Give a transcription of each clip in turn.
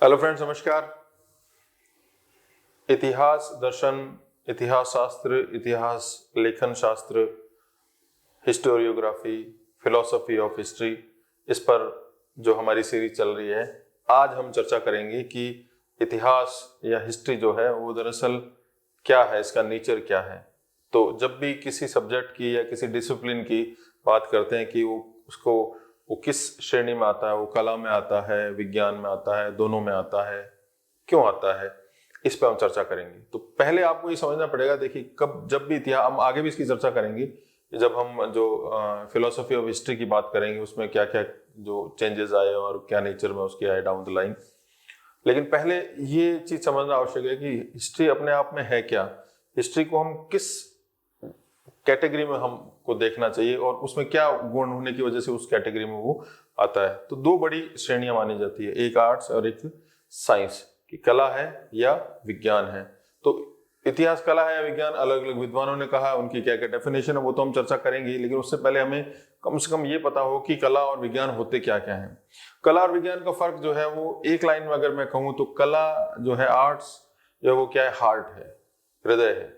Hello friends, नमस्कार। इतिहास दर्शन, इतिहास शास्त्र, इतिहास लेखन शास्त्र, हिस्टोरियोग्राफी, फिलॉसफी ऑफ हिस्ट्री, इस पर जो हमारी सीरीज चल रही है, आज हम चर्चा करेंगे कि इतिहास या हिस्ट्री जो है वो दरअसल क्या है, इसका नेचर क्या है। तो जब भी किसी सब्जेक्ट की या किसी डिसिप्लिन की बात करते हैं कि वो किस श्रेणी में आता है, वो कला में आता है, विज्ञान में आता है, दोनों में आता है, क्यों आता है, इस पर हम चर्चा करेंगे। तो पहले आपको ये समझना पड़ेगा, देखिए जब भी इतिहास, हम आगे भी इसकी चर्चा करेंगे, जब हम जो फिलोसफी ऑफ हिस्ट्री की बात करेंगे उसमें क्या क्या जो चेंजेस आए और क्या नेचर में उसके आए डाउन द लाइन। लेकिन पहले ये चीज समझना आवश्यक है कि हिस्ट्री अपने आप में है क्या, हिस्ट्री को हम किस कैटेगरी में हमको देखना चाहिए और उसमें क्या गुण होने की वजह से उस कैटेगरी में वो आता है। तो दो बड़ी श्रेणियां मानी जाती है, एक आर्ट्स और एक साइंस, की कला है या विज्ञान है। तो इतिहास कला है या विज्ञान, अलग अलग विद्वानों ने कहा, उनकी क्या क्या डेफिनेशन है वो तो हम चर्चा करेंगे, लेकिन उससे पहले हमें कम से कम ये पता हो कि कला और विज्ञान होते क्या क्या है। कला और विज्ञान का फर्क जो है वो एक लाइन में अगर मैं कहूँ तो कला जो है, आर्ट्स जो वो क्या है, हार्ट है, हृदय है,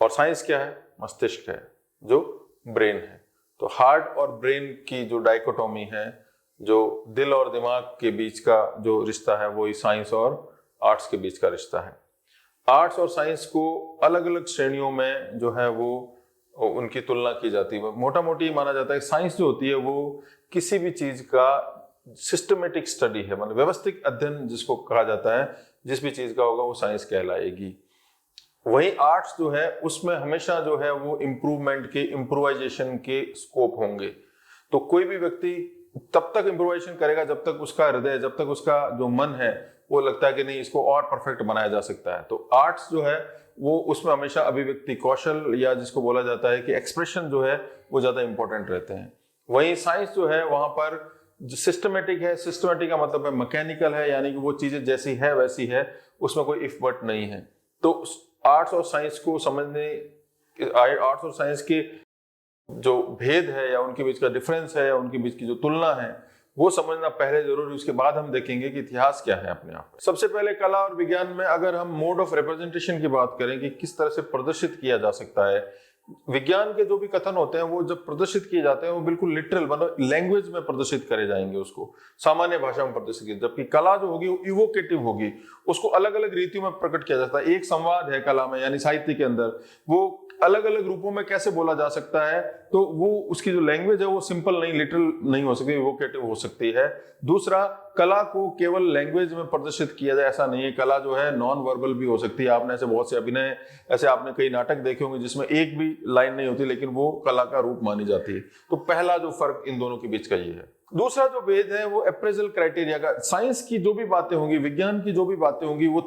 और साइंस क्या है, मस्तिष्क है, जो ब्रेन है। तो हार्ट और ब्रेन की जो डाइकोटोमी है, जो दिल और दिमाग के बीच का जो रिश्ता है, वही साइंस और आर्ट्स के बीच का रिश्ता है। आर्ट्स और साइंस को अलग अलग श्रेणियों में जो है वो उनकी तुलना की जाती है। मोटा मोटी माना जाता है कि साइंस जो होती है वो किसी भी चीज का सिस्टमेटिक स्टडी है, मतलब व्यवस्थित अध्ययन जिसको कहा जाता है, जिस भी चीज का होगा वो साइंस कहलाएगी। वही आर्ट्स जो है उसमें हमेशा जो है वो इम्प्रूवमेंट के, इम्प्रोवाइजेशन के स्कोप होंगे। तो कोई भी व्यक्ति तब तक इम्प्रोवाइजेशन करेगा जब तक उसका हृदय, जब तक उसका जो मन है वो लगता है कि नहीं, इसको और परफेक्ट बनाया जा सकता है। तो आर्ट्स जो है वो उसमें हमेशा अभिव्यक्ति कौशल, या जिसको बोला जाता है कि एक्सप्रेशन जो है वो ज्यादा इंपॉर्टेंट रहते हैं। वहीं साइंस जो है वहां पर जो सिस्टमेटिक है, सिस्टमेटिक का मतलब है मैकेनिकल है, यानी कि वो चीजें जैसी है वैसी है, उसमें कोई इफ बट नहीं है। तो आर्ट्स और साइंस को समझने, आर्ट्स और साइंस के जो भेद है या उनके बीच का डिफरेंस है या उनके बीच की जो तुलना है वो समझना पहले जरूरी, उसके बाद हम देखेंगे कि इतिहास क्या है अपने आप में। सबसे पहले कला और विज्ञान में अगर हम मोड ऑफ रिप्रेजेंटेशन की बात करें कि किस तरह से प्रदर्शित किया जा सकता है, विज्ञान के जो भी कथन होते हैं वो जब प्रदर्शित किए जाते हैं वो बिल्कुल लिटरल, मतलब लैंग्वेज में प्रदर्शित करे जाएंगे, उसको सामान्य भाषा में प्रदर्शित किया। जबकि कला जो होगी वो इवोकेटिव होगी, उसको अलग अलग रीतियों में प्रकट किया जाता है। एक संवाद है कला में, यानी साहित्य के अंदर, वो अलग अलग रूपों में कैसे बोला जा सकता है, तो वो उसकी जो लैंग्वेज है वो सिंपल नहीं, लिटरल नहीं हो सकती, इवोकेटिव हो सकती है। दूसरा, कला को केवल लैंग्वेज में प्रदर्शित किया जाए ऐसा नहीं है, कला जो है नॉन वर्बल भी हो सकती है। आपने ऐसे बहुत से अभिनय, ऐसे आपने कई नाटक देखे होंगे जिसमें एक भी लाइन नहीं होती लेकिन वो कला का रूप मानी जाती है। तो पहला जो फर्क इन दोनों के बीच का ये है। दूसरा जो भेद है वो अप्रेजल क्राइटेरिया का। साइंस की जो भी बातें होंगी, विज्ञान की जो भी बातें होंगी, वो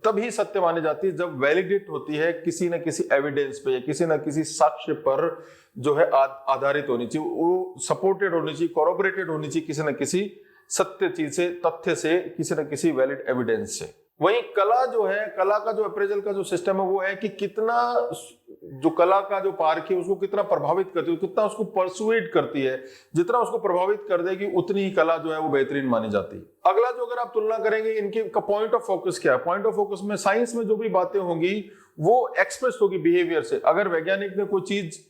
तभी सत्य मानी जाती है जब वैलिडेट होती है किसी न किसी एविडेंस पे या किसी न किसी साक्ष्य पर जो है आधारित होनी चाहिए, वो सपोर्टेड होनी चाहिए, कॉरोबोरेटेड होनी चाहिए किसी न किसी सत्य चीज से, तथ्य से, किसी न किसी वैलिड एविडेंस से। वहीं कला जो है, कला का जो अप्रेजल का जो सिस्टम है वो है कि कितना जो कला का जो पार्क है उसको कितना प्रभावित करती है, कितना उसको परसुएड करती है। जितना उसको प्रभावित कर देगी उतनी ही कला जो है वो बेहतरीन मानी जाती है। अगला जो अगर आप तुलना करेंगे इनके का पॉइंट ऑफ फोकस क्या है, पॉइंट ऑफ फोकस में साइंस में जो भी बातें होंगी वो एक्सप्रेस होगी बिहेवियर से। अगर वैज्ञानिक ने कोई चीज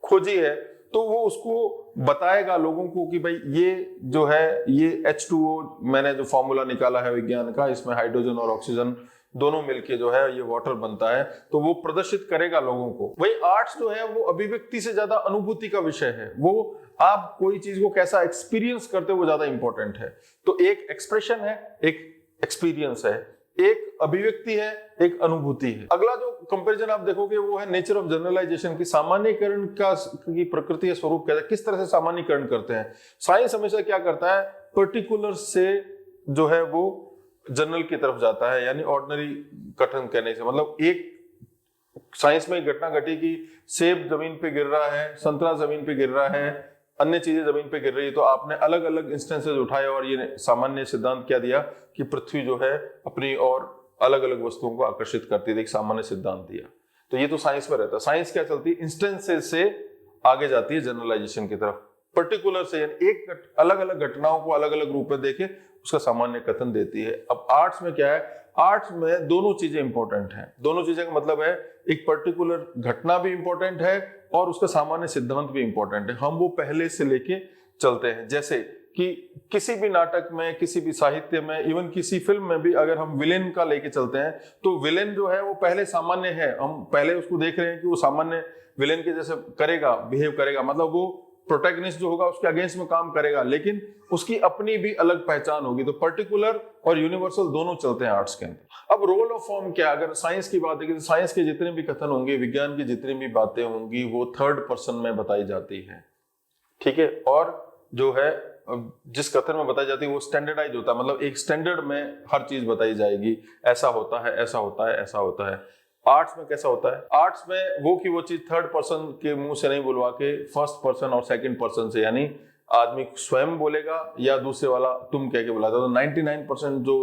खोजी है तो वो उसको बताएगा लोगों को कि भाई ये जो है, ये H2O मैंने जो फॉर्मूला निकाला है विज्ञान का, इसमें हाइड्रोजन और ऑक्सीजन दोनों मिलके जो है ये वाटर बनता है, तो वो प्रदर्शित करेगा लोगों को। वही आर्ट्स जो है वो अभिव्यक्ति से ज्यादा अनुभूति का विषय है, वो आप कोई चीज को कैसा एक्सपीरियंस करते हो वो ज्यादा इंपॉर्टेंट है। तो एक एक्सप्रेशन है, एक एक्सपीरियंस है, एक अभिव्यक्ति है, एक अनुभूति है। अगला जो कंपैरिजन आप देखोगे वो है नेचर ऑफ जनरलाइजेशन की, सामान्यीकरण का की प्रकृति या स्वरूप क्या है, किस तरह से सामान्यीकरण करते हैं। साइंस हमेशा क्या करता है, पर्टिकुलर से जो है वो जनरल की तरफ जाता है, यानी ऑर्डिनरी कथन कहने से मतलब एक साइंस में घटना घटी कि सेब जमीन पे गिर रहा है, संतरा जमीन पे गिर रहा है, अन्य चीजें जमीन पे गिर रही है, तो आपने अलग अलग इंस्टेंसेस उठाए और ये सामान्य सिद्धांत क्या दिया कि पृथ्वी जो है अपनी और अलग अलग वस्तुओं को आकर्षित करती है, एक सामान्य सिद्धांत दिया। तो ये तो साइंस में रहता है। साइंस क्या चलती है, इंस्टेंसेस से आगे जाती है जनरलाइजेशन की तरफ। पर्टिकुलर से, यानी एक अलग अलग घटनाओं को अलग अलग रूप में देखे उसका सामान्य कथन देती है। अब आर्ट्स में क्या है, आर्ट्स में दोनों चीजें इंपॉर्टेंट हैं। दोनों चीजें का मतलब है एक पर्टिकुलर घटना भी इंपॉर्टेंट है और उसका सामान्य सिद्धांत भी इंपॉर्टेंट है। हम वो पहले से लेके चलते हैं। जैसे कि किसी भी नाटक में, किसी भी साहित्य में, इवन किसी फिल्म में भी अगर हम विलेन का लेके चलते हैं तो विलेन जो है वो पहले सामान्य है, हम पहले उसको देख रहे हैं कि वो सामान्य विलेन के जैसे करेगा, बिहेव करेगा, मतलब वो प्रोटैगनिस्ट जो होगा उसके अगेंस्ट में काम करेगा, लेकिन उसकी अपनी भी अलग पहचान होगी। तो पर्टिकुलर और यूनिवर्सल दोनों चलते हैं आर्ट्स के अंदर। अब रोल ऑफ फॉर्म क्या, अगर साइंस की बात है कि साइंस के जितने भी कथन होंगे, विज्ञान की जितनी भी बातें होंगी वो थर्ड पर्सन में बताई जाती है, ठीक है। और जो है जिस कथन में बताई जाती है वो स्टैंडर्डाइज होता है, मतलब एक स्टैंडर्ड में हर चीज बताई जाएगी, ऐसा होता है, ऐसा होता है, ऐसा होता है। आर्ट्स में कैसा होता है, आर्ट्स में वो की वो चीज थर्ड पर्सन के मुंह से नहीं बुलवा के फर्स्ट पर्सन और सेकंड पर्सन से, यानी आदमी स्वयं बोलेगा या दूसरे वाला तुम कह के बुलाता है। तो 99% जो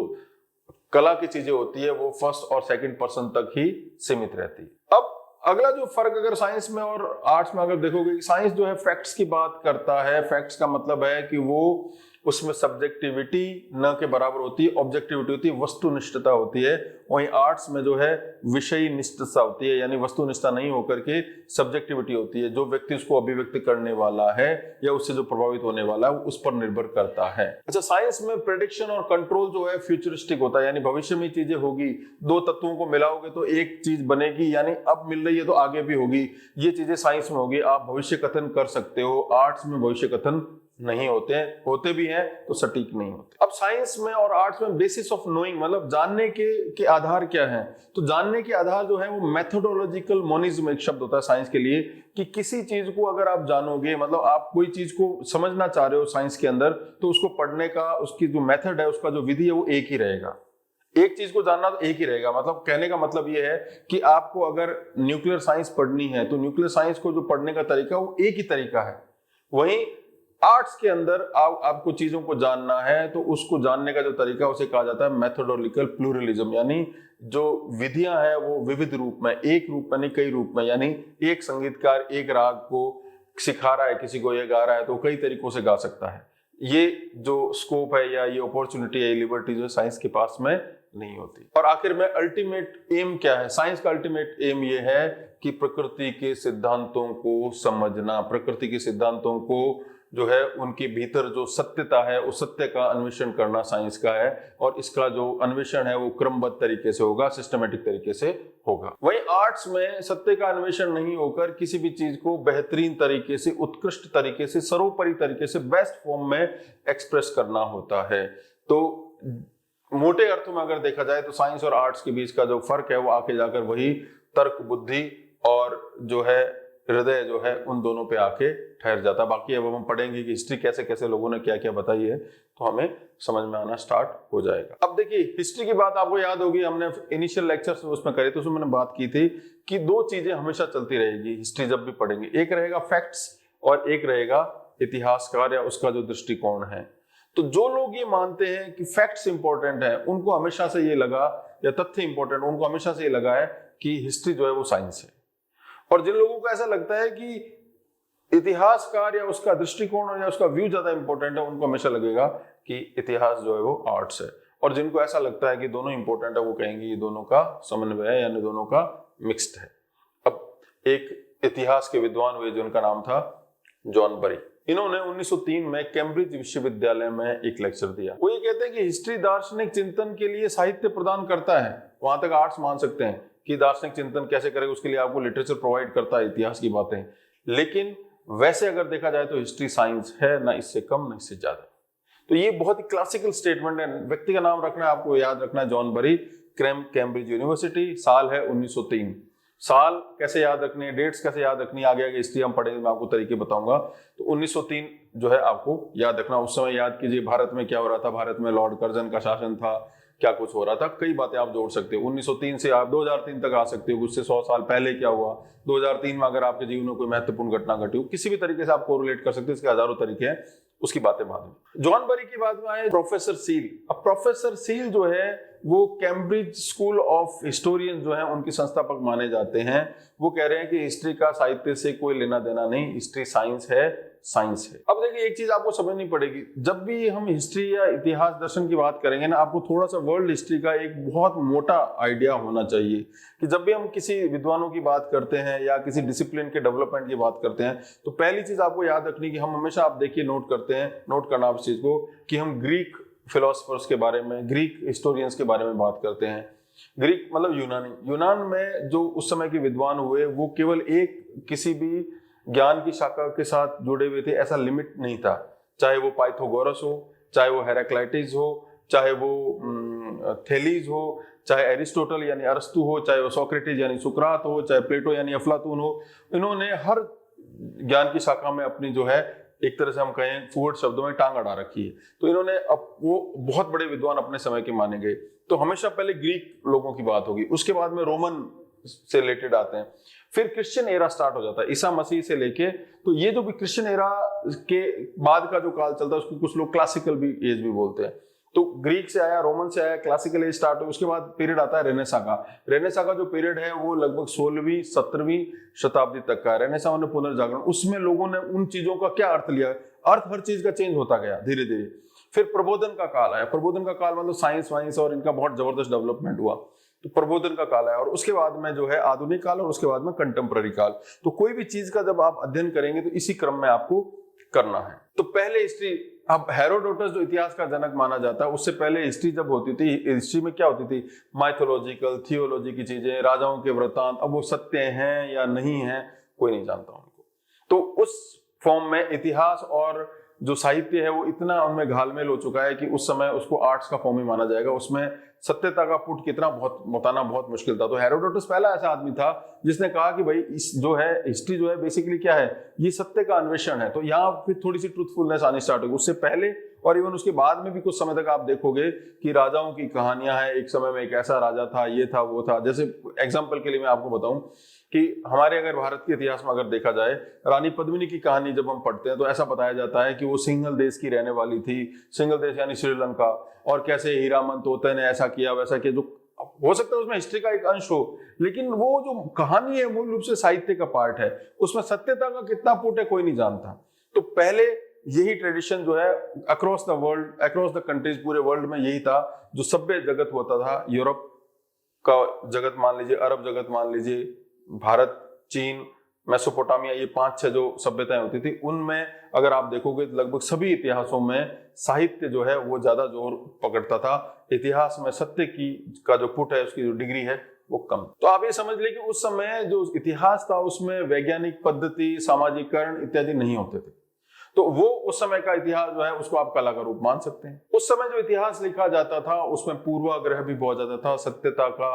कला की चीजें होती है वो फर्स्ट और सेकंड पर्सन तक ही सीमित रहती है। अब अगला जो फर्क अगर साइंस में और आर्ट्स में अगर देखोगे, साइंस जो है फैक्ट्स की बात करता है। फैक्ट्स का मतलब है कि वो उसमें सब्जेक्टिविटी न के बराबर होती है, ऑब्जेक्टिविटी होती है, वस्तुनिष्ठता होती है। वहीं आर्ट्स में जो है विषय निष्ठता होती है, यानी वस्तुनिष्ठता नहीं होकर के सब्जेक्टिविटी होती है। जो व्यक्ति उसको अभिव्यक्त करने वाला है या उससे जो प्रभावित होने वाला है उस पर निर्भर करता है। अच्छा, साइंस में प्रेडिक्शन और कंट्रोल जो है फ्यूचरिस्टिक होता है, यानी भविष्य में चीजें होगी, दो तत्वों को मिलाओगे तो एक चीज बनेगी, यानी अब मिल रही है तो आगे भी होगी, ये चीजें साइंस में होगी। आप भविष्य कथन कर सकते हो, आर्ट्स में भविष्य कथन नहीं होते हैं, होते भी हैं तो सटीक नहीं होते। अब साइंस में और आर्ट्स में बेसिस ऑफ नोइंग, मतलब जानने के आधार क्या है, तो जानने के आधार जो है वो मेथोडोलॉजिकल मोनिज्म एक शब्द होता है साइंस के लिए, कि किसी चीज को अगर आप जानोगे, मतलब आप कोई चीज को समझना चाह रहे हो साइंस के अंदर, तो उसको पढ़ने का, उसकी जो मेथड है, उसका जो विधि है वो एक ही रहेगा। एक चीज को जानना तो एक ही रहेगा। मतलब कहने का मतलब ये है कि आपको अगर न्यूक्लियर साइंस पढ़नी है तो न्यूक्लियर साइंस को जो पढ़ने का तरीका वो एक ही तरीका है। वहीं आर्ट्स के अंदर आपको चीजों को जानना है तो उसको जानने का जो तरीका है उसे कहा जाता है मेथोडोलॉजिकल प्लूरलिज्म, यानी जो विधियां हैं वो विविध रूप में, एक रूप में नहीं कई रूप में, यानी एक संगीतकार एक राग को सिखा रहा है, किसी को ये गा रहा है तो कई तरीकों से गा सकता है। ये जो स्कोप है या ये अपॉर्चुनिटी है, लिबर्टी जो साइंस के पास में नहीं होती। और आखिर में अल्टीमेट एम क्या है, साइंस का अल्टीमेट एम ये है कि प्रकृति के सिद्धांतों को समझना, प्रकृति के सिद्धांतों को जो है उनके भीतर जो सत्यता है उस सत्य का अन्वेषण करना साइंस का है। और इसका जो अन्वेषण है वो क्रमबद्ध तरीके से होगा, सिस्टमेटिक तरीके से होगा। वहीं आर्ट्स में सत्य का अन्वेषण नहीं होकर किसी भी चीज को बेहतरीन तरीके से, उत्कृष्ट तरीके से, सर्वोपरि तरीके से, बेस्ट फॉर्म में एक्सप्रेस करना होता है। तो मोटे अर्थों में अगर देखा जाए तो साइंस और आर्ट्स के बीच का जो फर्क है वो आके जाकर वही तर्क, बुद्धि और जो है हृदय जो है उन दोनों पे आके ठहर जाता है। बाकी अब हम पढ़ेंगे कि हिस्ट्री कैसे कैसे लोगों ने क्या क्या बताई है तो हमें समझ में आना स्टार्ट हो जाएगा। अब देखिए, हिस्ट्री की बात आपको याद होगी, हमने इनिशियल लेक्चर्स उसमें करे तो उसमें मैंने बात की थी कि दो चीजें हमेशा चलती रहेगी हिस्ट्री जब भी पढ़ेंगे, एक रहेगा फैक्ट्स और एक रहेगा इतिहासकार या उसका जो दृष्टिकोण है। तो जो लोग ये मानते हैं कि फैक्ट्स इंपॉर्टेंट है उनको हमेशा से ये लगा, या तथ्य इंपॉर्टेंट, उनको हमेशा से ये लगा है कि हिस्ट्री जो है वो साइंस है। और जिन लोगों को ऐसा लगता है कि इतिहासकार या उसका दृष्टिकोण या उसका व्यू ज्यादा इंपॉर्टेंट है, उनको हमेशा लगेगा कि इतिहास जो है वो आर्ट्स है। और जिनको ऐसा लगता है कि दोनों इंपॉर्टेंट है वो कहेंगे ये दोनों का समन्वय है, यानी दोनों का मिक्स्ड है। अब एक इतिहास के विद्वान हुए जिनका नाम था जॉन बरी, इन्होंने 1903 में कैम्ब्रिज विश्वविद्यालय में एक लेक्चर दिया। वो ये कहते हैं कि हिस्ट्री दार्शनिक चिंतन के लिए साहित्य प्रदान करता है। वहां तक आर्ट्स मान सकते हैं कि दार्शनिक चिंतन कैसे करेगा, उसके लिए आपको लिटरेचर प्रोवाइड करता है, इतिहास की बातें। लेकिन वैसे अगर देखा जाए तो हिस्ट्री साइंस है, ना इससे कम ना इससे ज्यादा। तो ये बहुत ही क्लासिकल स्टेटमेंट है। व्यक्ति का नाम रखना है, आपको याद रखना है जॉन बरी, कैम्ब्रिज यूनिवर्सिटी, साल है 1903। साल कैसे याद रखनी है, डेट्स कैसे याद रखनी है, आगे आगे हिस्ट्री हम पढ़ेंगे, मैं आपको तरीके बताऊंगा। तो 1903 जो है आपको याद रखना। उस समय याद कीजिए भारत में क्या हो रहा था, भारत में लॉर्ड कर्जन का शासन था, क्या कुछ हो रहा था, कई बातें आप जोड़ सकते हो। 1903 से आप 2003 तक आ सकते हो, उससे 100 साल पहले क्या हुआ, 2003 में अगर आपके जीवन में कोई महत्वपूर्ण घटना घटी हो, किसी भी तरीके से आप कोरिलेट कर सकते हो। इसके हजारों तरीके हैं, उसकी बातें बाद में। जॉन बरी की बात में आए प्रोफेसर सील। अब प्रोफेसर सील जो है वो कैम्ब्रिज स्कूल ऑफ हिस्टोरियन जो है उनके संस्थापक माने जाते हैं। वो कह रहे हैं कि हिस्ट्री का साहित्य से कोई लेना देना नहीं, हिस्ट्री साइंस है, साइंस है। अब देखिए, एक चीज आपको समझनी पड़ेगी, जब भी हम हिस्ट्री या इतिहास दर्शन की बात करेंगे ना, आपको थोड़ा सा वर्ल्ड हिस्ट्री का एक बहुत मोटा आइडिया होना चाहिए कि जब भी हम किसी विद्वानों की बात करते हैं या किसी डिसिप्लिन के डेवलपमेंट की बात करते हैं, तो पहली चीज आपको याद रखनी कि हम हमेशा, आप देखिए, नोट करना आप इस चीज को, कि हम ग्रीक फिलोसफर्स के बारे में, ग्रीक हिस्टोरियंस के बारे में बात करते हैं। ग्रीक मतलब यूनान में जो उस समय के विद्वान हुए, वो केवल एक किसी भी ज्ञान की शाखा के साथ जुड़े हुए थे, ऐसा लिमिट नहीं था। चाहे वो पाइथागोरस हो, चाहे वो हेराक्लाइटिस हो, चाहे वो थेलीज हो, चाहे एरिस्टोटल यानी अरस्तु हो, चाहे वो सोक्रेटिस यानी सुकरात हो, चाहे प्लेटो यानी अफलातून हो, इन्होंने हर ज्ञान की शाखा में अपनी जो है, एक तरह से हम कहें फुहड़ शब्दों में, टांग अड़ा रखी है। तो इन्होंने, अब वो बहुत बड़े विद्वान अपने समय के माने गए। तो हमेशा पहले ग्रीक लोगों की बात होगी, उसके बाद में रोमन से रिलेटेड आते हैं, फिर क्रिश्चियन एरा स्टार्ट हो जाता है ईसा मसीह से लेके। तो ये जो भी क्रिश्चियन एरा के बाद का जो काल चलता है, उसको कुछ लोग क्लासिकल भी एज भी बोलते हैं। तो ग्रीक से आया, रोमन से आया, क्लासिकल एज स्टार्ट हो, उसके बाद पीरियड आता है रेनेसा का। रेनेसा का जो पीरियड है वो लगभग 16वीं 17वीं शताब्दी तक का है। रेनेसा मतलब पुनर्जागरण। उसमें लोगों ने उन चीजों का क्या अर्थ लिया, अर्थ हर चीज का चेंज होता गया धीरे धीरे। फिर प्रबोधन का काल आया। प्रबोधन का काल मतलब साइंस वाइंस और इनका बहुत जबरदस्त डेवलपमेंट हुआ, तो प्रबोधन का काल आया। और उसके बाद में जो है आधुनिक काल, और उसके बाद में कंटेम्पररी काल। तो कोई भी चीज का जब आप अध्ययन करेंगे तो इसी क्रम में आपको करना है। तो पहले हिस्ट्री, अब हेरोडोटस जो इतिहास का जनक माना जाता है, उससे पहले हिस्ट्री जब होती थी, हिस्ट्री में क्या होती थी, माइथोलॉजिकल, थियोलॉजी की चीजें, राजाओं के वृत्तांत। अब वो सत्य हैं या नहीं है, कोई नहीं जानता उनको। तो उस फॉर्म में इतिहास और जो साहित्य है वो इतना उनमें घालमेल हो चुका है कि उस समय उसको आर्ट्स का फॉर्म ही माना जाएगा। उसमें सत्यता का पुट कितना बहुत बताना बहुत मुश्किल था। तो हेरोडोटस पहला ऐसा आदमी था जिसने कहा कि भाई इस जो है हिस्ट्री जो है बेसिकली क्या है, ये सत्य का अन्वेषण है। तो यहाँ फिर थोड़ी सी ट्रूथफुलनेस आनी स्टार्ट होगी। उससे पहले और इवन उसके बाद में भी कुछ समय तक आप देखोगे कि राजाओं की कहानियां हैं, एक समय में एक ऐसा राजा था, ये था वो था। जैसे एग्जाम्पल के लिए मैं आपको बताऊं कि हमारे अगर भारत के इतिहास में अगर देखा जाए, रानी पद्मिनी की कहानी जब हम पढ़ते हैं तो ऐसा बताया जाता है कि वो सिंघल देश की रहने वाली थी। सिंघल देश यानी श्रीलंका। और कैसे हीरामन तोते ने ऐसा किया वैसा किया, जो हो सकता है उसमें हिस्ट्री का एक अंश हो, लेकिन वो जो कहानी है मूल रूप से साहित्य का पार्ट है। उसमें सत्यता का कितना पुट है कोई नहीं जानता। तो पहले यही ट्रेडिशन जो है across the world, across the countries, पूरे वर्ल्ड में यही था। जो सभ्य जगत होता था, यूरोप का जगत मान लीजिए, अरब जगत मान लीजिए, भारत, चीन, मेसोपोटामिया, ये 5-6 जो सभ्यताएं होती थी, उनमें अगर आप देखोगे तो लगभग सभी इतिहासों में साहित्य जो है वो ज्यादा जोर पकड़ता था। इतिहास में सत्य की का जो पुट है, उसकी जो डिग्री है वो कम। तो आप ये समझ ले कि उस समय जो इतिहास था उसमें वैज्ञानिक पद्धति, सामाजिकरण इत्यादि नहीं होते थे। तो वो उस समय का इतिहास जो है उसको आप कला का रूप मान सकते हैं। उस समय जो इतिहास लिखा जाता था उसमें पूर्वाग्रह भी बहुत ज्यादा था, सत्यता का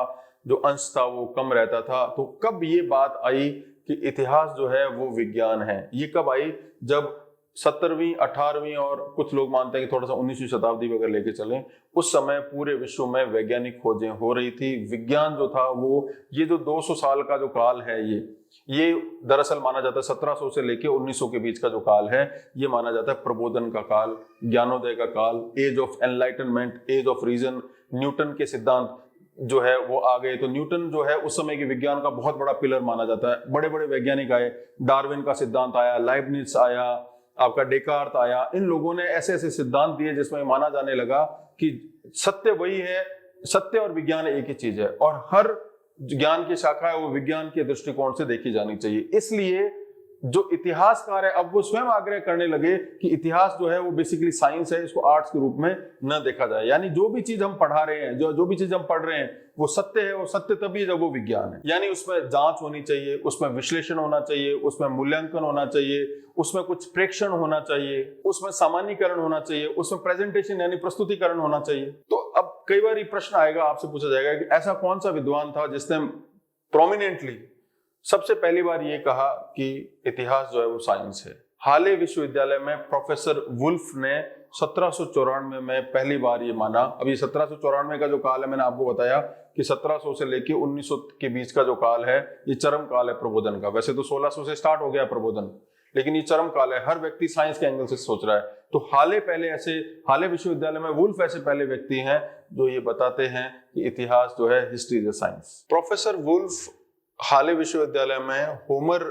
जो अंश था वो कम रहता था। तो कब ये बात आई कि इतिहास जो है वो विज्ञान है, ये कब आई, जब 17वीं 18वीं और कुछ लोग मानते हैं कि थोड़ा सा 19वीं शताब्दी में अगर लेके चलें, उस समय पूरे विश्व में वैज्ञानिक खोजें हो रही थी। विज्ञान जो था वो, ये जो 200 साल का जो काल है, ये दरअसल माना जाता है 1700 से लेके 1900 के बीच का जो काल है, ये माना जाता है प्रबोधन का काल, ज्ञानोदय का काल, age of enlightenment, age of reason. Newton के सिद्धांत जो है वो आ गए। तो न्यूटन जो है उस समय के विज्ञान का बहुत बड़ा पिलर माना जाता है। बड़े बड़े वैज्ञानिक आए, डार्विन का सिद्धांत आया, लाइबनिट्ज आया, आपका डेकार्त आया। इन लोगों ने ऐसे ऐसे सिद्धांत दिए जिसमें माना जाने लगा कि सत्य वही है, सत्य और विज्ञान एक ही चीज है, और हर ज्ञान की शाखा है वो विज्ञान के दृष्टिकोण से देखी जानी चाहिए। इसलिए जो इतिहासकार है अब वो स्वयं आग्रह करने लगे कि इतिहास जो है वो बेसिकली साइंस है, इसको आर्ट्स के रूप में न देखा जाए। यानी जो भी चीज हम पढ़ा रहे हैं, जो भी चीज हम पढ़ रहे हैं वो सत्य है, वो सत्य तभी जब वो विज्ञान है। यानी उसमें जांच होनी चाहिए, उसमें विश्लेषण होना चाहिए, उसमें मूल्यांकन होना चाहिए, उसमें कुछ प्रेक्षण होना चाहिए, उसमें सामान्यीकरण होना चाहिए, उसमें प्रेजेंटेशन यानी प्रस्तुतिकरण होना चाहिए। तो अब कई बार ये प्रश्न आएगा, आपसे पूछा जाएगा कि ऐसा कौन सा विद्वान था जिसने प्रोमिनेंटली सबसे पहली बार ये कहा कि इतिहास जो है वो साइंस है। हाले विश्वविद्यालय में प्रोफेसर वुल्फ ने 1794 में पहली बार ये माना। अभी 1794 का जो काल है, मैंने आपको बताया कि 1700 से लेके 1900 के बीच का जो काल है, ये चरम काल है प्रबोधन का। वैसे तो 1600 से स्टार्ट हो गया प्रबोधन, लेकिन ये चरम काल है। हर व्यक्ति साइंस के एंगल से सोच रहा है। तो हाले विश्वविद्यालय में वुल्फ ऐसे पहले व्यक्ति हैं जो ये बताते हैं कि इतिहास जो है history is a science. Professor Wolf Halle विश्वविद्यालय में होमर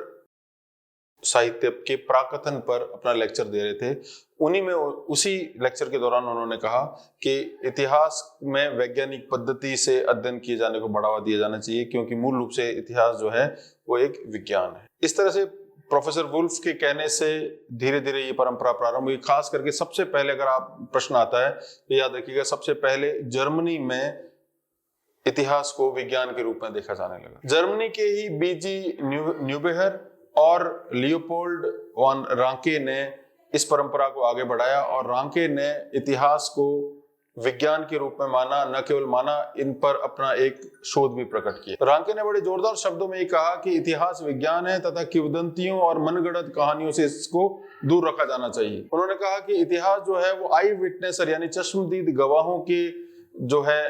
साहित्य के प्राकथन पर अपना लेक्चर दे रहे थे। उन्हीं में उसी लेक्चर के दौरान उन्होंने कहा कि इतिहास में वैज्ञानिक पद्धति से अध्ययन किए जाने को बढ़ावा दिया जाना चाहिए, क्योंकि मूल रूप से इतिहास जो है वो एक विज्ञान है। इस तरह से प्रोफेसर वुल्फ के कहने से धीरे धीरे ये परंपरा प्रारंभ हुई। खास करके सबसे पहले अगर आप प्रश्न आता है तो याद रखिएगा, सबसे पहले जर्मनी में इतिहास को विज्ञान के रूप में देखा जाने लगा। जर्मनी के ही बीजी न्यूबेहर और लियोपोल्ड वॉन रांके ने इस परंपरा को आगे बढ़ाया और रांके ने इतिहास को विज्ञान के रूप में माना, न केवल माना, इन पर अपना एक शोध भी प्रकट किया। रांके ने बड़े जोरदार शब्दों में ये कहा कि इतिहास विज्ञान है तथा किंवदंतियों और मनगढ़ंत कहानियों से इसको दूर रखा जाना चाहिए। उन्होंने कहा कि इतिहास जो है वो आई विटनेसर यानी चश्मदीद गवाहों के जो है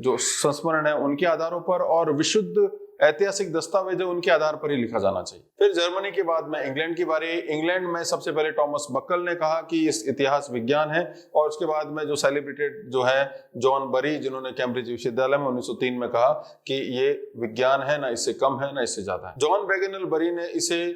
जो संस्मरण है उनके आधारों पर और विशुद्ध ऐतिहासिक दस्तावेज उनके आधार पर ही लिखा जाना चाहिए। फिर जर्मनी के बाद में इंग्लैंड की बारी। इंग्लैंड में सबसे पहले टॉमस बकल ने कहा कि इस इतिहास विज्ञान है, और उसके बाद में जो सेलिब्रेटेड जो है जॉन बरी, जिन्होंने कैम्ब्रिज विश्वविद्यालय में 1903 में कहा कि ये विज्ञान है, ना इससे कम है ना इससे ज्यादा है। जॉन बैगेनल बरी ने इसे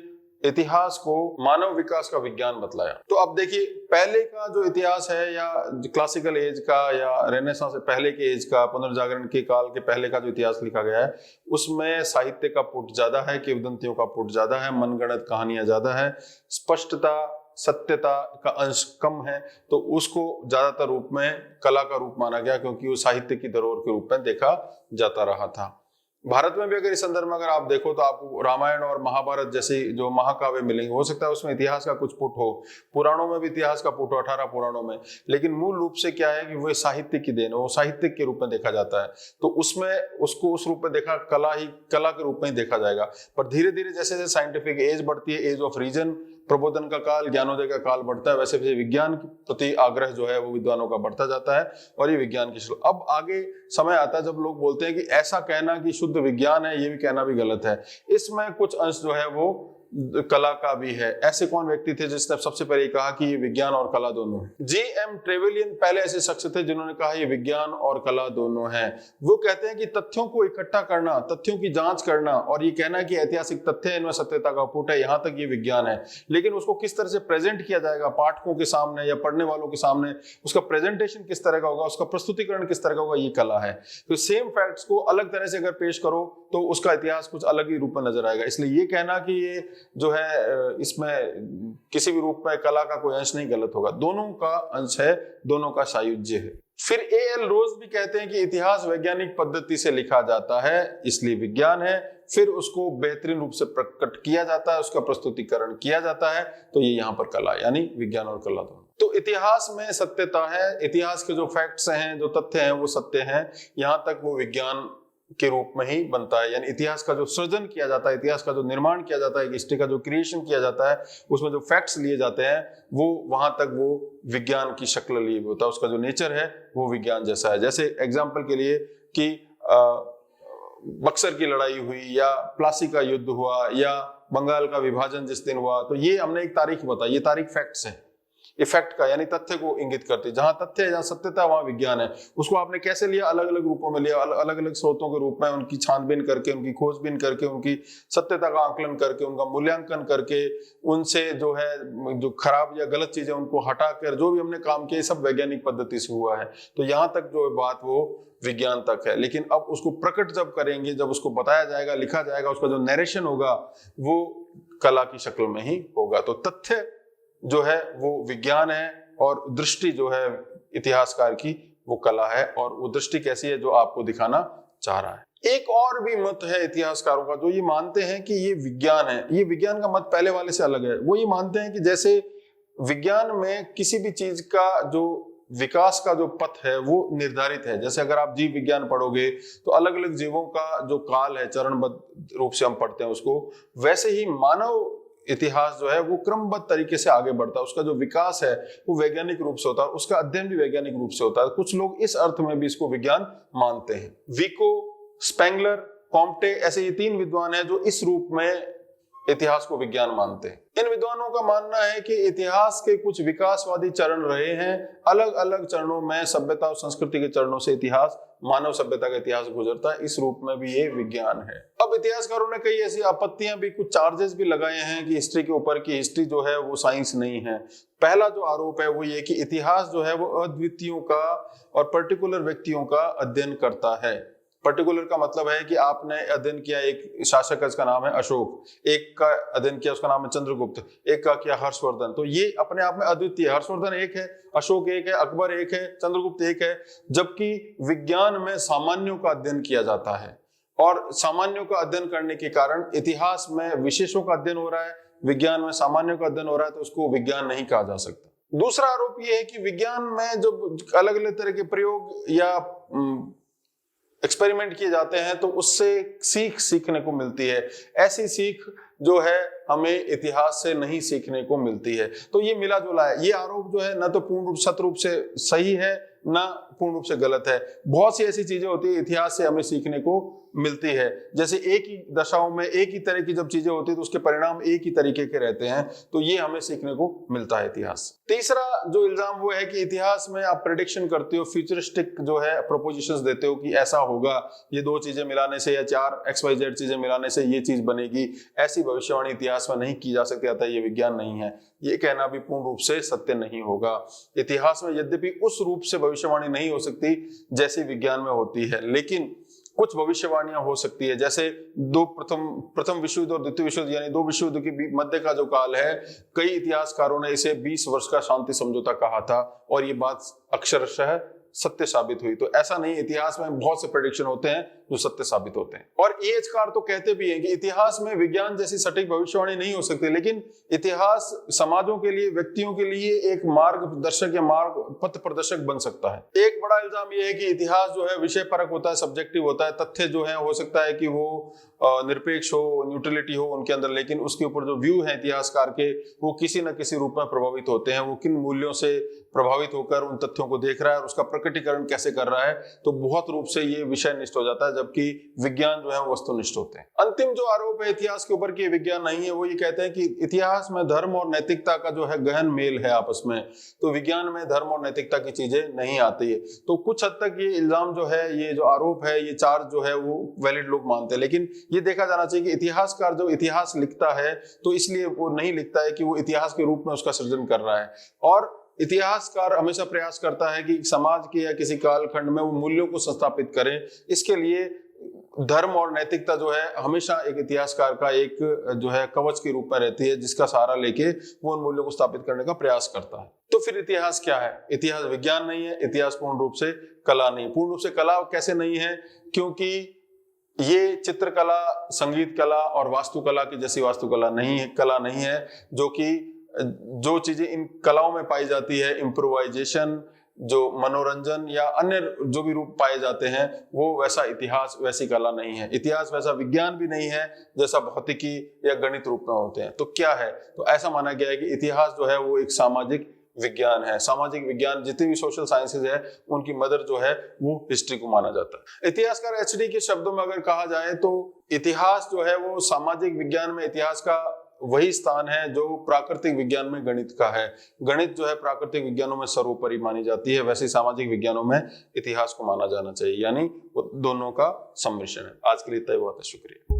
इतिहास को मानव विकास का विज्ञान बतलाया। तो अब देखिए, पहले का जो इतिहास है या क्लासिकल एज का या रेनेसांस से पहले के एज का, पुनर्जागरण के काल के पहले का जो इतिहास लिखा गया है उसमें साहित्य का पुट ज्यादा है, किंवदंतियों का पुट ज्यादा है, मनगढ़ंत कहानियां ज्यादा है, स्पष्टता सत्यता का अंश कम है। तो उसको ज्यादातर रूप में कला का रूप माना गया, क्योंकि वो साहित्य की धरोहर के रूप में देखा जाता रहा था। भारत में भी अगर इस संदर्भ में अगर आप देखो तो आपको रामायण और महाभारत जैसे जो महाकाव्य मिलेंगे। हो सकता है उसमें इतिहास का कुछ पुट हो, पुराणों में भी इतिहास का पुट हो, 18 पुराणों में, लेकिन मूल रूप से क्या है कि वो साहित्य की देन है, वो साहित्य के रूप में देखा जाता है। तो उसमें उसको उस रूप में देखा, कला के रूप में ही देखा जाएगा। पर धीरे धीरे जैसे जैसे साइंटिफिक एज बढ़ती है, एज ऑफ रीजन, प्रबोधन का काल, ज्ञानोदय का काल बढ़ता है, वैसे वैसे विज्ञान के प्रति आग्रह जो है वो विद्वानों का बढ़ता जाता है और ये विज्ञान की अब आगे समय आता है जब लोग बोलते हैं कि ऐसा कहना कि शुद्ध विज्ञान है, ये भी कहना भी गलत है, इसमें कुछ अंश जो है वो कला का भी है। ऐसे कौन व्यक्ति थे जिसने सबसे पहले कहा कि ये विज्ञान और कला दोनों है? J.M. ट्रेवेलियन पहले ऐसे शख्स थे जिन्होंने कहा ये विज्ञान और कला दोनों है। वो कहते हैं कि तथ्यों को इकट्ठा करना, तथ्यों की जांच करना और ये कहना कि ऐतिहासिक तथ्य है, इनमें सत्यता का पुट है, यहाँ तक ये विज्ञान है। लेकिन उसको किस तरह से प्रेजेंट किया जाएगा पाठकों के सामने या पढ़ने वालों के सामने, उसका प्रेजेंटेशन किस तरह का होगा, उसका प्रस्तुतिकरण किस तरह का होगा, ये कला है। तो सेम फैक्ट्स को अलग तरह से अगर पेश करो तो उसका इतिहास कुछ अलग ही रूप में नजर आएगा। इसलिए ये कहना कि ये जो है इसमें किसी भी रूप में कला का कोई अंश नहीं, गलत होगा। दोनों का अंश है, दोनों का सायुज्य है। फिर A.L. रोज भी कहते हैं कि इतिहास वैज्ञानिक पद्धति से लिखा जाता है, इसलिए विज्ञान है। फिर उसको बेहतरीन रूप से प्रकट किया जाता है, उसका प्रस्तुतिकरण किया जाता है, तो ये यहाँ पर कला, यानी विज्ञान और कला दोनों। तो इतिहास में सत्यता है, इतिहास के जो फैक्ट्स हैं, जो तथ्य हैं वो सत्य हैं, यहाँ तक वो विज्ञान के रूप में ही बनता है। यानी इतिहास का जो सृजन किया जाता है, इतिहास का जो निर्माण किया जाता है, हिस्ट्री का जो क्रिएशन किया जाता है, उसमें जो फैक्ट्स लिए जाते हैं वो वहां तक वो विज्ञान की शक्ल लिए होता है, उसका जो नेचर है वो विज्ञान जैसा है। जैसे एग्जाम्पल के लिए कि बक्सर की लड़ाई हुई या प्लासी का युद्ध हुआ या बंगाल का विभाजन जिस दिन हुआ, तो ये हमने एक तारीख बताई, ये तारीख फैक्ट्स है, इफेक्ट का यानी तथ्य को इंगित करती है। जहां तथ्य है, जहां सत्यता, वहां विज्ञान है। उसको आपने कैसे लिया? अलग अलग रूपों में लिया, अलग अलग स्रोतों के रूप में उनकी छानबीन करके, उनकी खोजबीन करके, उनकी सत्यता का आकलन करके, उनका मूल्यांकन करके, उनसे जो है जो खराब या गलत चीजें उनको हटाकर जो भी हमने काम किया, सब वैज्ञानिक पद्धति से हुआ है। तो यहाँ तक जो बात वो विज्ञान तक है। लेकिन अब उसको प्रकट जब करेंगे, जब उसको बताया जाएगा, लिखा जाएगा, उसका जो नरेशन होगा वो कला की शक्ल में ही होगा। तो तथ्य जो है वो विज्ञान है और दृष्टि जो है इतिहासकार की वो कला है, और वो दृष्टि कैसी है जो आपको दिखाना चाह रहा है। एक और भी मत है इतिहासकारों का जो ये मानते हैं कि ये विज्ञान है। ये विज्ञान का मत पहले वाले से अलग है। वो ये मानते हैं कि जैसे विज्ञान में किसी भी चीज का जो विकास का जो पथ है वो निर्धारित है। जैसे अगर आप जीव विज्ञान पढ़ोगे तो अलग अलग जीवों का जो काल है चरणबद्ध रूप से हम पढ़ते हैं उसको, वैसे ही मानव इतिहास जो है वो क्रमबद्ध तरीके से आगे बढ़ता है। उसका जो विकास है वो वैज्ञानिक रूप से होता है, उसका अध्ययन भी वैज्ञानिक रूप से होता है। कुछ लोग इस अर्थ में भी इसको विज्ञान मानते हैं। विको, स्पेंगलर, कॉम्टे, ऐसे ये तीन विद्वान हैं जो इस रूप में इतिहास को विज्ञान मानते हैं। इन विद्वानों का मानना है कि इतिहास के कुछ विकासवादी चरण रहे हैं। अलग अलग चरणों में, सभ्यता और संस्कृति के चरणों से इतिहास, मानव सभ्यता का इतिहास गुजरता है। इस रूप में भी ये विज्ञान है। अब इतिहासकारों ने कई ऐसी आपत्तियां भी, कुछ चार्जेस भी लगाए हैं कि हिस्ट्री के ऊपर, की हिस्ट्री जो है वो साइंस नहीं है। पहला जो आरोप है वो ये कि इतिहास जो है वो अद्वितीयों का और पर्टिकुलर व्यक्तियों का अध्ययन करता है। पर्टिकुलर का मतलब है कि आपने अध्ययन किया, एक शासक है उसका नाम है अशोक, एक का अध्ययन किया उसका नाम है चंद्रगुप्त, एक का किया हर्षवर्धन, तो ये अपने आप में अद्वितीय। हर्षवर्धन एक है, अशोक एक है, अकबर एक है, चंद्रगुप्त एक है। जबकि विज्ञान में सामान्यों का अध्ययन किया जाता है और सामान्यों का अध्ययन करने के कारण इतिहास में विशेषों का अध्ययन हो रहा है, विज्ञान में सामान्यों का अध्ययन हो रहा है, तो उसको विज्ञान नहीं कहा जा सकता। दूसरा आरोप यह है कि विज्ञान में जो अलग अलग तरह के प्रयोग या एक्सपेरिमेंट किए जाते हैं तो उससे सीख सीखने को मिलती है। ऐसी सीख जो है हमें इतिहास से नहीं सीखने को मिलती है। तो ये मिला जुला है। ये आरोप जो है न तो पूर्ण रूप सत रूप से सही है, ना पूर्ण रूप से गलत है। बहुत सी ऐसी चीजें होती है इतिहास से हमें सीखने को मिलती है। जैसे एक ही दशाओं में एक ही तरह की जब चीजें होती है तो उसके परिणाम एक ही तरीके के रहते हैं, तो ये हमें सीखने को मिलता है इतिहास। तीसरा जो इल्जाम वो है कि इतिहास में आप प्रेडिक्शन करते हो, फ्यूचरिस्टिक जो है प्रोपोजिशंस देते हो कि ऐसा होगा, ये दो चीजें मिलाने से या चार XYZ चीजें मिलाने से ये चीज बनेगी। ऐसी भविष्यवाणी इतिहास में नहीं की जा सकती, अतः ये विज्ञान नहीं है। ये कहना भी पूर्ण रूप से सत्य नहीं होगा। इतिहास में यद्यपि उस रूप से भविष्यवाणी नहीं हो सकती जैसी विज्ञान में होती है, लेकिन कुछ भविष्यवाणियां हो सकती है। जैसे प्रथम विश्व युद्ध और द्वितीय विश्व युद्ध, यानी दो विश्व युद्ध के मध्य का जो काल है, कई इतिहासकारों ने इसे 20 वर्ष का शांति समझौता कहा था और ये बात अक्षरशः सत्य साबित हुई। तो ऐसा नहीं, इतिहास में बहुत से प्रेडिक्शन होते हैं जो सत्य साबित होते हैं। और एजकार तो कहते भी हैं कि इतिहास में विज्ञान जैसी सटीक भविष्यवाणी नहीं हो सकती, लेकिन इतिहास समाजों के लिए, व्यक्तियों के लिए एक मार्गदर्शक या मार्ग पथ प्रदर्शक बन सकता है। एक बड़ा इल्जाम यह है कि इतिहास जो है विषय परक होता है, सब्जेक्टिव होता है। तथ्य जो है हो सकता है कि वो निरपेक्ष हो, न्यूट्रलिटी हो उनके अंदर, लेकिन उसके ऊपर जो व्यू है इतिहासकार के, वो किसी न किसी रूप में प्रभावित होते हैं। वो किन मूल्यों से प्रभावित होकर उन तथ्यों को देख रहा है और उसका प्रकटीकरण कैसे कर रहा है, तो बहुत रूप से ये विषय निष्ठ हो जाता है, जबकि विज्ञान जो है वस्तुनिष्ठ होते हैं। अंतिम जो आरोप है इतिहास के ऊपर कि विज्ञान नहीं है, वो ये कहते हैं कि इतिहास में धर्म और नैतिकता का जो है गहन मेल है आपस में, तो विज्ञान में धर्म और नैतिकता की चीजें नहीं आती है। तो कुछ हद तक ये इल्जाम जो है, ये जो आरोप है, ये चार्ज जो है वो वैलिड लोग मानते हैं। लेकिन ये देखा जाना चाहिए कि इतिहासकार जो इतिहास लिखता है तो इसलिए वो नहीं लिखता है कि वो इतिहास के रूप में उसका सृजन कर रहा है। और इतिहासकार हमेशा प्रयास करता है कि समाज के या किसी कालखंड में वो मूल्यों को स्थापित करें। इसके लिए धर्म और नैतिकता जो है हमेशा एक इतिहासकार का एक जो है कवच के रूप में रहती है, जिसका सहारा लेके वो उन मूल्यों को स्थापित करने का प्रयास करता है। तो फिर इतिहास क्या है? इतिहास विज्ञान नहीं है, इतिहास पूर्ण रूप से कला नहीं। पूर्ण रूप से कला कैसे नहीं है? क्योंकि ये चित्रकला, संगीत कला और वास्तुकला की जैसी वास्तुकला नहीं है, कला नहीं है। जो चीजें इन कलाओं में पाई जाती है, इम्प्रोवाइजेशन, जो मनोरंजन या अन्य जो भी रूप पाए जाते हैं, वो वैसा इतिहास, वैसी कला नहीं है। इतिहास वैसा विज्ञान भी नहीं है जैसा भौतिकी या गणित रूप में होते हैं। तो क्या है? तो ऐसा माना गया है कि इतिहास जो है वो एक सामाजिक विज्ञान है। सामाजिक विज्ञान, जितनी भी सोशल साइंसेज है, उनकी मदर जो है वो हिस्ट्री को माना जाता है। इतिहासकार HD के शब्दों में अगर कहा जाए तो इतिहास जो है वो सामाजिक विज्ञान में इतिहास का वही स्थान है जो प्राकृतिक विज्ञान में गणित का है। गणित जो है प्राकृतिक विज्ञानों में सर्वोपरि मानी जाती है, वैसे सामाजिक विज्ञानों में इतिहास को माना जाना चाहिए, यानी वो दोनों का सम्मिश्रण है। आज के लिए इतना ही, बहुत शुक्रिया।